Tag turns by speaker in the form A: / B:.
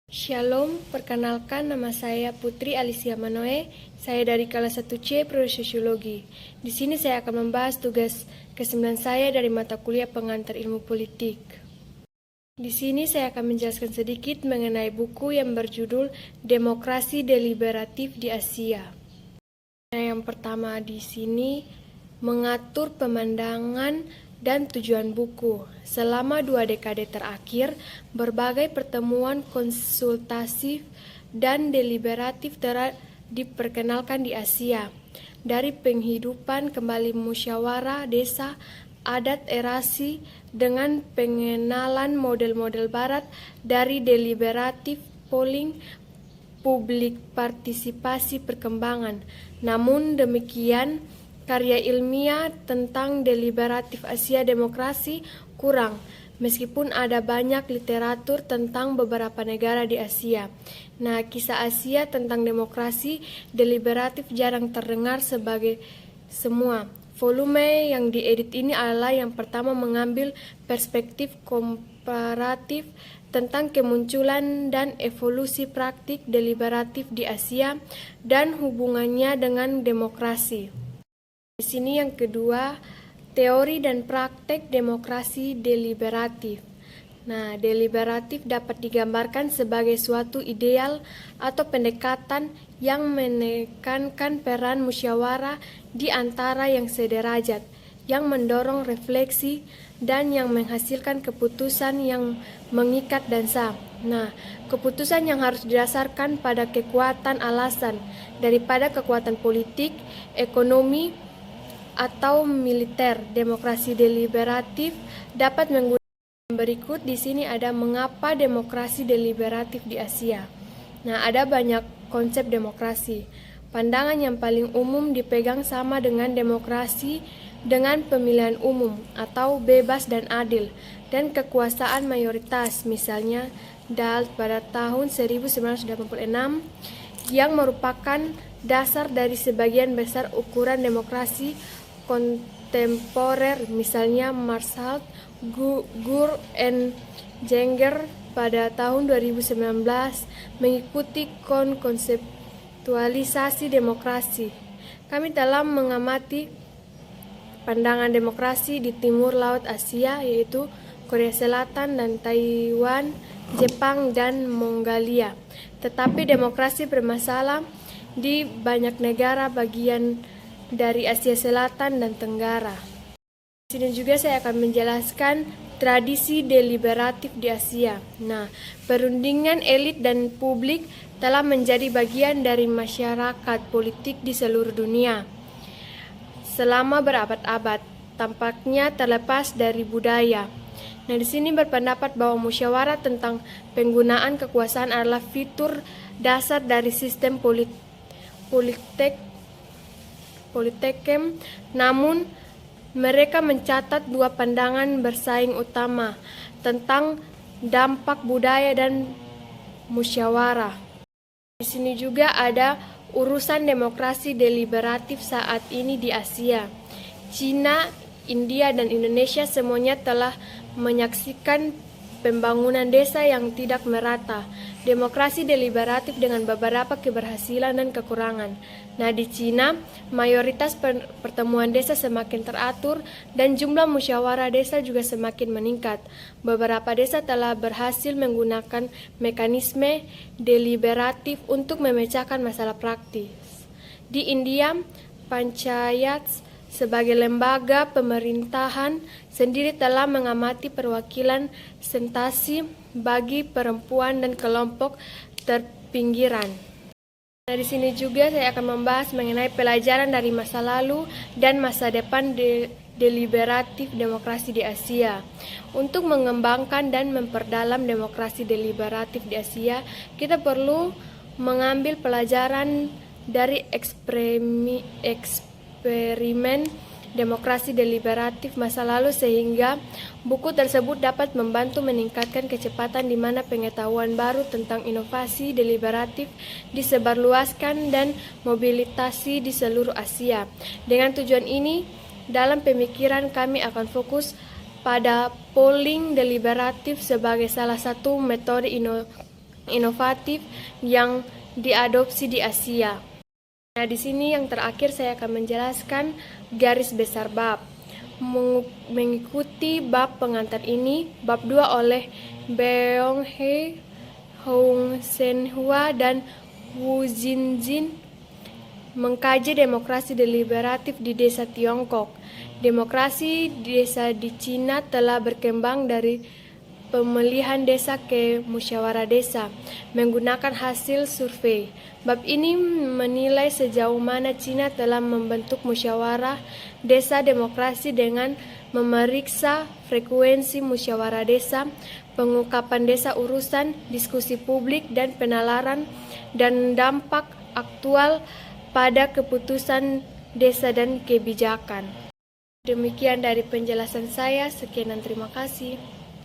A: Shalom, perkenalkan nama saya Putri Alicia Manoe. Saya dari kelas 1C Prodi Sosiologi. Di sini saya akan membahas tugas ke-9 saya dari mata kuliah pengantar ilmu politik. Di sini saya akan menjelaskan sedikit mengenai buku yang berjudul Demokrasi Deliberatif di Asia. Yang pertama di sini mengatur pemandangan dan tujuan buku. Selama 2 dekade terakhir, berbagai pertemuan konsultatif dan deliberatif telah diperkenalkan di Asia. Dari penghidupan kembali musyawarah desa, adat erasi, dengan pengenalan model-model barat dari deliberatif polling, publik partisipasi perkembangan. Namun demikian, karya ilmiah tentang deliberatif Asia demokrasi kurang, meskipun ada banyak literatur tentang beberapa negara di Asia. Nah, kisah Asia tentang demokrasi deliberatif jarang terdengar sebagai semua. Volume yang diedit ini adalah yang pertama mengambil perspektif komparatif tentang kemunculan dan evolusi praktik deliberatif di Asia dan hubungannya dengan demokrasi. Di sini yang kedua, teori dan praktek demokrasi deliberatif. Nah, deliberatif dapat digambarkan sebagai suatu ideal atau pendekatan yang menekankan peran musyawarah di antara yang sederajat, yang mendorong refleksi, dan yang menghasilkan keputusan yang mengikat dan sah. Nah, keputusan yang harus didasarkan pada kekuatan alasan daripada kekuatan politik, ekonomi, atau militer. Demokrasi deliberatif dapat menggunakan berikut. Di sini ada mengapa demokrasi deliberatif di Asia. Nah, ada banyak konsep demokrasi. Pandangan yang paling umum dipegang sama dengan demokrasi dengan pemilihan umum atau bebas dan adil dan kekuasaan mayoritas, misalnya Dalt pada tahun 1986, yang merupakan dasar dari sebagian besar ukuran demokrasi kontemporer, misalnya Marshall, Gur and Jenger pada tahun 2019 mengikuti konseptualisasi demokrasi. Kami telah mengamati pandangan demokrasi di Timur Laut Asia, yaitu Korea Selatan dan Taiwan, Jepang, dan Mongolia. Tetapi demokrasi bermasalah di banyak negara bagian dari Asia Selatan dan Tenggara. Di sini juga saya akan menjelaskan tradisi deliberatif di Asia. Nah, perundingan elit dan publik telah menjadi bagian dari masyarakat politik di seluruh dunia selama berabad-abad, tampaknya terlepas dari budaya. Nah, di sini berpendapat bahwa musyawarah tentang penggunaan kekuasaan adalah fitur dasar dari sistem Politekem, namun mereka mencatat 2 pandangan bersaing utama tentang dampak budaya dan musyawarah. Di sini juga ada urusan demokrasi deliberatif saat ini di Asia. Cina, India, dan Indonesia semuanya telah menyaksikan pembangunan desa yang tidak merata, demokrasi deliberatif dengan beberapa keberhasilan dan kekurangan. Nah, di Cina, mayoritas pertemuan desa semakin teratur dan jumlah musyawarah desa juga semakin meningkat. Beberapa desa telah berhasil menggunakan mekanisme deliberatif untuk memecahkan masalah praktis. Di India, panchayat sebagai lembaga pemerintahan sendiri telah mengamati perwakilan sensasi bagi perempuan dan kelompok terpinggiran. Nah, di sini juga saya akan membahas mengenai pelajaran dari masa lalu dan masa depan deliberatif demokrasi di Asia. Untuk mengembangkan dan memperdalam demokrasi deliberatif di Asia, kita perlu mengambil pelajaran dari eksperimen demokrasi deliberatif masa lalu, sehingga buku tersebut dapat membantu meningkatkan kecepatan di mana pengetahuan baru tentang inovasi deliberatif disebarluaskan dan mobilisasi di seluruh Asia. Dengan tujuan ini, dalam pemikiran kami akan fokus pada polling deliberatif sebagai salah satu metode inovatif yang diadopsi di Asia. Nah, di sini yang terakhir saya akan menjelaskan garis besar bab. Mengikuti bab pengantar ini, bab 2 oleh Beong He, Hong Sen-hua, dan Wu Jinjin mengkaji demokrasi deliberatif di desa Tiongkok. Demokrasi desa di Cina telah berkembang dari pemilihan desa ke musyawarah desa menggunakan hasil survei. Bab ini menilai sejauh mana Cina telah membentuk musyawarah desa demokrasi dengan memeriksa frekuensi musyawarah desa, pengungkapan desa urusan, diskusi publik dan penalaran, dan dampak aktual pada keputusan desa dan kebijakan. Demikian dari penjelasan saya, sekian dan terima kasih.